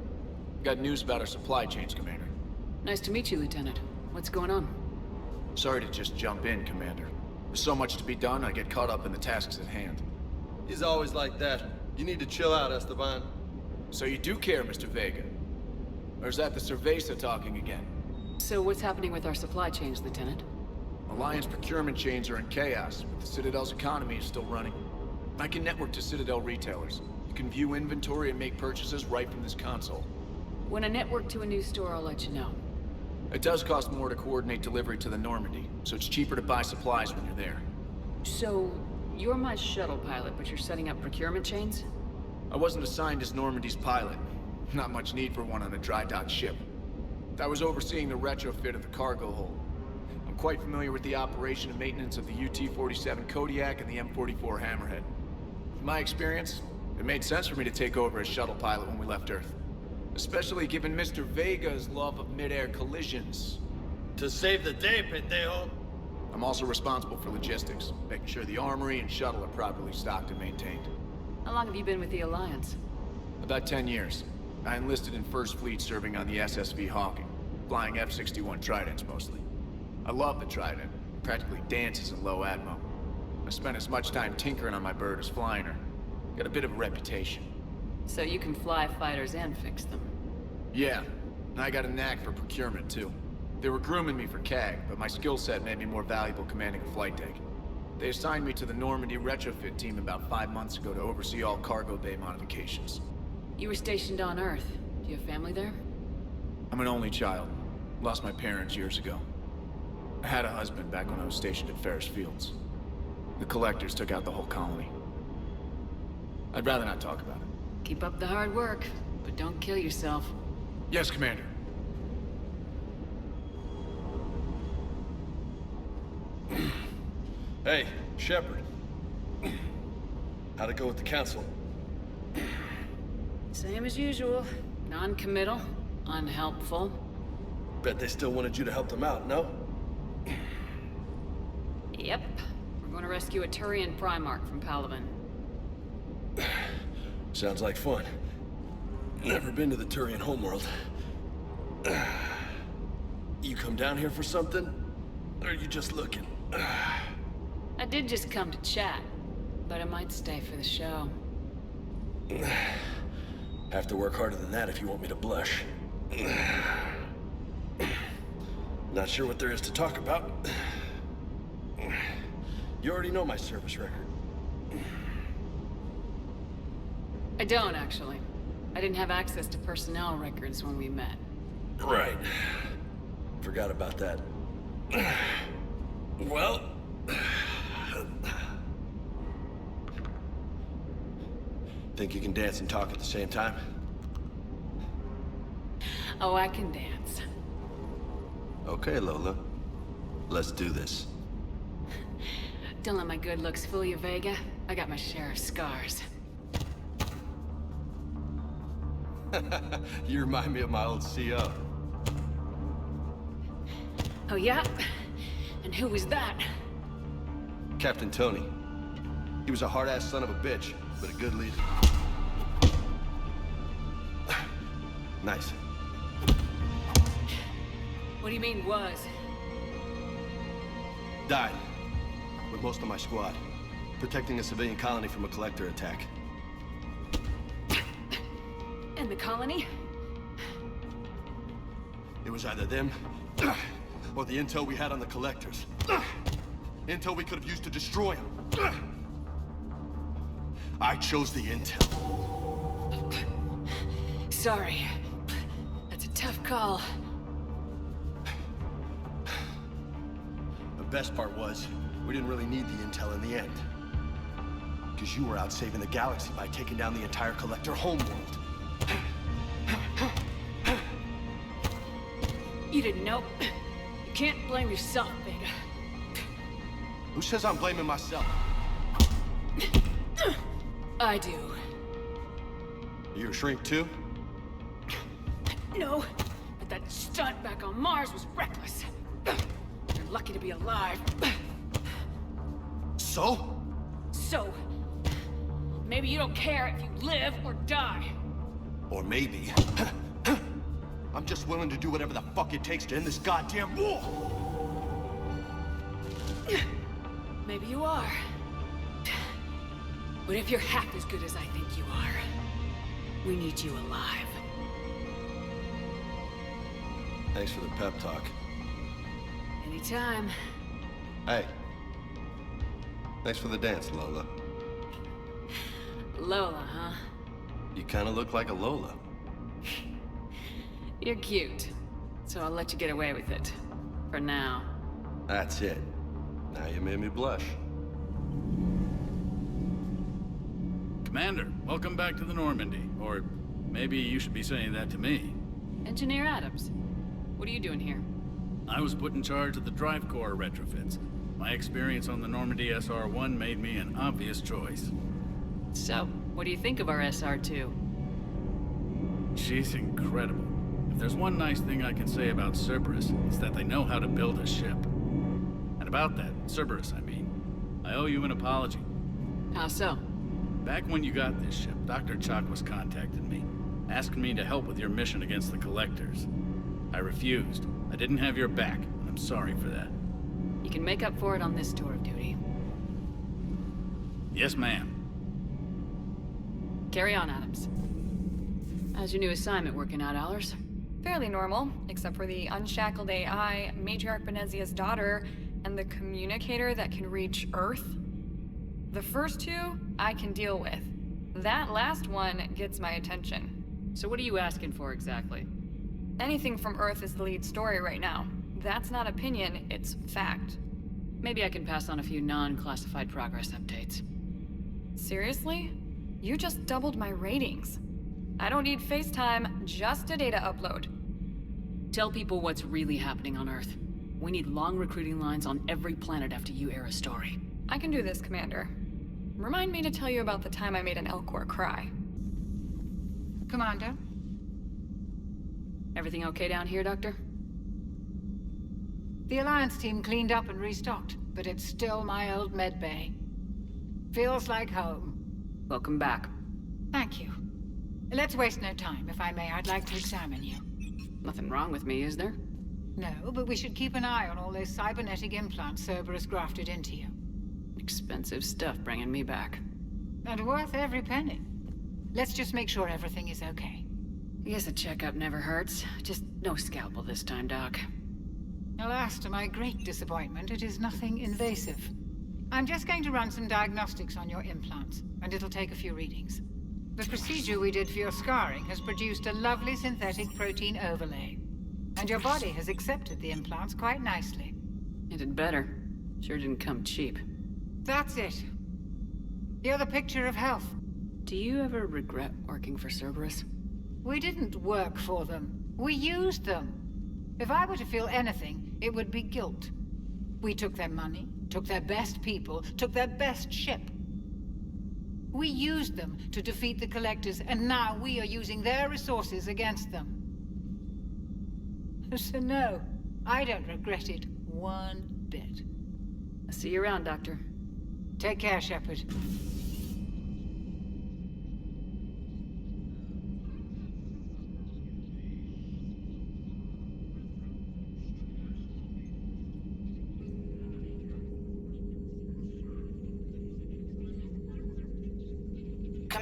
Got news about our supply chains, Commander. Nice to meet you, Lieutenant. What's going on? Sorry to just jump in, Commander. There's so much to be done, I get caught up in the tasks at hand. He's always like that. You need to chill out, Esteban. So you do care, Mr. Vega? Or is that the Cerveza talking again? So what's happening with our supply chains, Lieutenant? Alliance procurement chains are in chaos, but the Citadel's economy is still running. I can network to Citadel retailers. You can view inventory and make purchases right from this console. When I network to a new store, I'll let you know. It does cost more to coordinate delivery to the Normandy, so it's cheaper to buy supplies when you're there. So, you're my shuttle pilot, but you're setting up procurement chains? I wasn't assigned as Normandy's pilot. Not much need for one on a dry dock ship. I was overseeing the retrofit of the cargo hold. I'm quite familiar with the operation and maintenance of the UT-47 Kodiak and the M44 Hammerhead. In my experience, it made sense for me to take over as shuttle pilot when we left Earth. Especially given Mr. Vega's love of mid-air collisions. To save the day, pendejo. I'm also responsible for logistics, making sure the armory and shuttle are properly stocked and maintained. How long have you been with the Alliance? About 10 years. I enlisted in First Fleet serving on the SSV Hawking, flying F-61 Tridents mostly. I love the Trident. It practically dances in low atmo. I spent as much time tinkering on my bird as flying her. Got a bit of a reputation. So you can fly fighters and fix them? Yeah, and I got a knack for procurement too. They were grooming me for CAG, but my skill set made me more valuable commanding a flight deck. They assigned me to the Normandy retrofit team about 5 months ago to oversee all cargo bay modifications. You were stationed on Earth. Do you have family there? I'm an only child. Lost my parents years ago. I had a husband back when I was stationed at Ferris Fields. The Collectors took out the whole colony. I'd rather not talk about it. Keep up the hard work, but don't kill yourself. Yes, Commander. Hey, Shepard. How'd it go with the Council? Same as usual. Non-committal, unhelpful. Bet they still wanted you to help them out, no? Yep. We're going to rescue a Turian Primarch from Palaven. Sounds like fun. Never been to the Turian homeworld. You come down here for something? Or are you just looking? I did just come to chat, but I might stay for the show. Have to work harder than that if you want me to blush. Not sure what there is to talk about. You already know my service record. I don't, actually. I didn't have access to personnel records when we met. Right. Forgot about that. Well... Think you can dance and talk at the same time? Oh, I can dance. Okay, Lola. Let's do this. Don't let my good looks fool you, Vega. I got my share of scars. You remind me of my old CO. Oh, yeah? And who was that? Captain Tony. He was a hard-ass son of a bitch, but a good leader. Nice. What do you mean, was? Died. with most of my squad, protecting a civilian colony from a collector attack. And the colony? It was either them, or the intel we had on the collectors. Intel we could have used to destroy them. I chose the intel. Sorry. That's a tough call. The best part was, we didn't really need the intel in the end. Because you were out saving the galaxy by taking down the entire collector homeworld. You didn't know. You can't blame yourself, Beta. Who says I'm blaming myself? I do. You a shrink too? No, but that stunt back on Mars was reckless. You're lucky to be alive. So? So, maybe you don't care if you live or die. Or maybe... I'm just willing to do whatever the fuck it takes to end this goddamn war! Maybe you are. But if you're half as good as I think you are, we need you alive. Thanks for the pep talk. Anytime. Hey. Thanks for the dance, Lola. Lola, huh? You kinda look like a Lola. You're cute. So I'll let you get away with it. For now. That's it. Now you made me blush. Commander, welcome back to the Normandy. Or maybe you should be saying that to me. Engineer Adams, what are you doing here? I was put in charge of the drive core retrofits. My experience on the Normandy SR-1 made me an obvious choice. So, what do you think of our SR-2? She's incredible. If there's one nice thing I can say about Cerberus, it's that they know how to build a ship. And about that, Cerberus, I mean, I owe you an apology. How so? Back when you got this ship, Dr. Chakwas contacted me, asking me to help with your mission against the Collectors. I refused. I didn't have your back, and I'm sorry for that. You can make up for it on this tour of duty. Yes, ma'am. Carry on, Adams. How's your new assignment working out, Allers? Fairly normal, except for the unshackled AI, Matriarch Benezia's daughter, and the communicator that can reach Earth. The first two, I can deal with. That last one gets my attention. So what are you asking for exactly? Anything from Earth is the lead story right now. That's not opinion, it's fact. Maybe I can pass on a few non-classified progress updates. Seriously? You just doubled my ratings. I don't need FaceTime, just a data upload. Tell people what's really happening on Earth. We need long recruiting lines on every planet after you air a story. I can do this, Commander. Remind me to tell you about the time I made an Elcor cry. Commander? Everything okay down here, Doctor? The Alliance team cleaned up and restocked, but it's still my old medbay. Feels like home. Welcome back. Thank you. Let's waste no time. If I may, I'd like to examine you. Nothing wrong with me, is there? No, but we should keep an eye on all those cybernetic implants Cerberus grafted into you. Expensive stuff bringing me back. And worth every penny. Let's just make sure everything is okay. I guess a checkup never hurts. Just no scalpel this time, Doc. Alas, to my great disappointment, it is nothing invasive. I'm just going to run some diagnostics on your implants, and it'll take a few readings. The procedure we did for your scarring has produced a lovely synthetic protein overlay. And your body has accepted the implants quite nicely. It did better. Sure didn't come cheap. That's it. You're the picture of health. Do you ever regret working for Cerberus? We didn't work for them. We used them. If I were to feel anything, it would be guilt. We took their money, took their best people, took their best ship. We used them to defeat the Collectors, and now we are using their resources against them. So no, I don't regret it one bit. I'll see you around, Doctor. Take care, Shepard.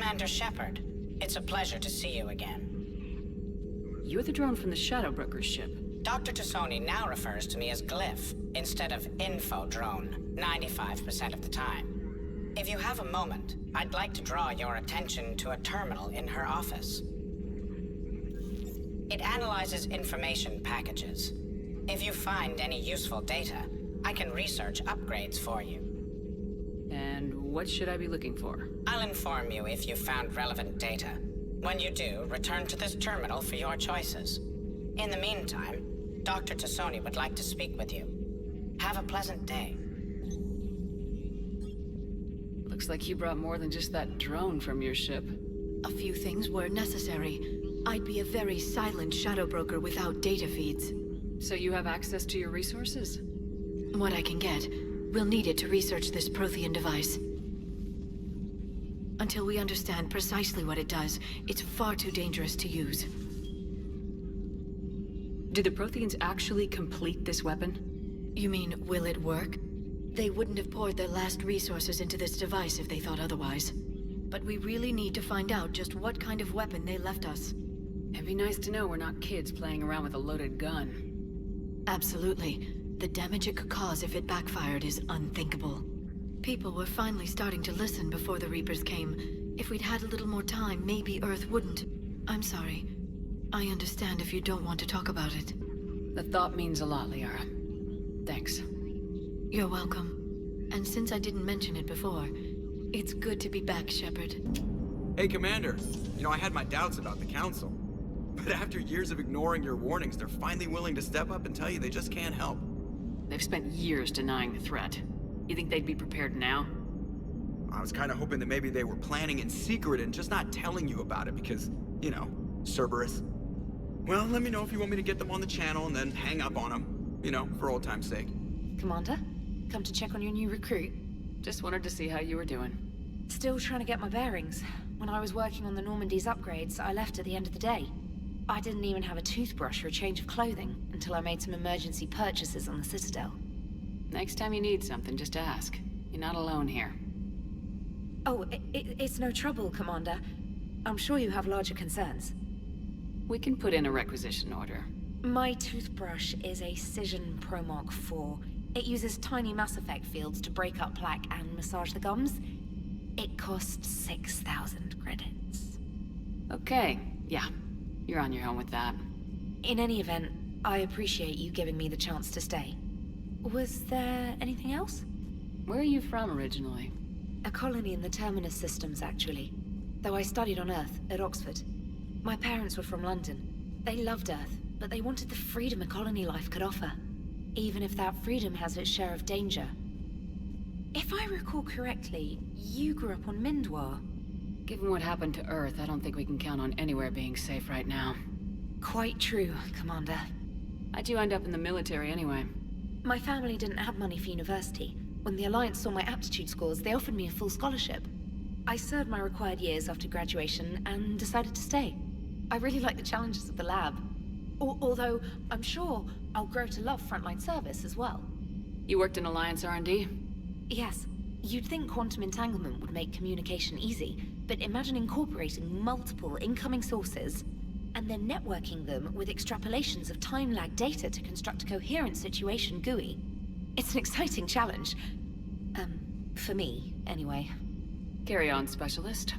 Commander Shepard. It's a pleasure to see you again. You're the drone from the Shadow Broker's ship. Dr. Tassoni now refers to me as Glyph, instead of Info Drone, 95% of the time. If you have a moment, I'd like to draw your attention to a terminal in her office. It analyzes information packages. If you find any useful data, I can research upgrades for you. And what should I be looking for? I'll inform you if you've found relevant data. When you do, return to this terminal for your choices. In the meantime, Dr. Tassoni would like to speak with you. Have a pleasant day. Looks like you brought more than just that drone from your ship. A few things were necessary. I'd be a very silent Shadow Broker without data feeds. So you have access to your resources? What I can get. We'll need it to research this Prothean device. Until we understand precisely what it does, it's far too dangerous to use. Do the Protheans actually complete this weapon? You mean, will it work? They wouldn't have poured their last resources into this device if they thought otherwise. But we really need to find out just what kind of weapon they left us. It'd be nice to know we're not kids playing around with a loaded gun. Absolutely. The damage it could cause if it backfired is unthinkable. People were finally starting to listen before the Reapers came. If we'd had a little more time, maybe Earth wouldn't. I'm sorry. I understand if you don't want to talk about it. The thought means a lot, Liara. Thanks. You're welcome. And since I didn't mention it before, it's good to be back, Shepard. Hey, Commander. You know, I had my doubts about the Council. But after years of ignoring your warnings, they're finally willing to step up and tell you they just can't help. They've spent years denying the threat. You think they'd be prepared now? I was kind of hoping that maybe they were planning in secret and just not telling you about it because, you know, Cerberus. Well, let me know if you want me to get them on the channel and then hang up on them. You know, for old time's sake. Commander, come to check on your new recruit. Just wanted to see how you were doing. Still trying to get my bearings. When I was working on the Normandy's upgrades, I left at the end of the day. I didn't even have a toothbrush or a change of clothing until I made some emergency purchases on the Citadel. Next time you need something, just ask. You're not alone here. Oh, it's no trouble, Commander. I'm sure you have larger concerns. We can put in a requisition order. My toothbrush is a Cision Pro Mark IV. It uses tiny Mass Effect fields to break up plaque and massage the gums. It costs 6,000 credits. Okay, yeah. You're on your own with that. In any event, I appreciate you giving me the chance to stay. Was there anything else? Where are you from originally? A colony in the Terminus systems, actually. Though I studied on Earth, at Oxford. My parents were from London. They loved Earth, but they wanted the freedom a colony life could offer. Even if that freedom has its share of danger. If I recall correctly, you grew up on Mindoir. Given what happened to Earth, I don't think we can count on anywhere being safe right now. Quite true, Commander. How'd you end up in the military anyway? My family didn't have money for university. When the Alliance saw my aptitude scores, they offered me a full scholarship. I served my required years after graduation and decided to stay. I really like the challenges of the lab. Although, I'm sure I'll grow to love frontline service as well. You worked in Alliance R&D? Yes. You'd think quantum entanglement would make communication easy, but imagine incorporating multiple incoming sources and then networking them with extrapolations of time-lag data to construct a coherent situation GUI. It's an exciting challenge. For me, anyway. Carry on, Specialist.